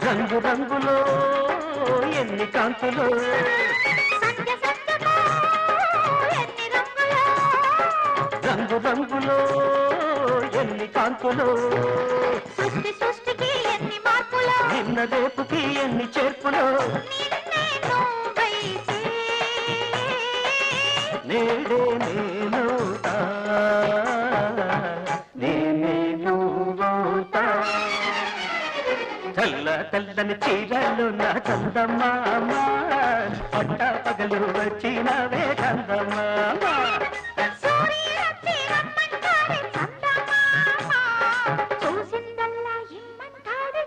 రంగు రంగులో ఎన్ని కాంతులు రంగు రంగులో ఎన్ని కాంతులు సృష్టికి ఎన్ని మార్పులు నిన్న రేపుకి ఎన్ని చేర్పులు నేడే నేనవుతా నేనే నువ్వవుతా తెల్ల తెల్లని చీరలు నా చందమామ పట్ట పగలు వచ్చినవే చందమామ చూసిందల్లా ఇమ్మంటాడు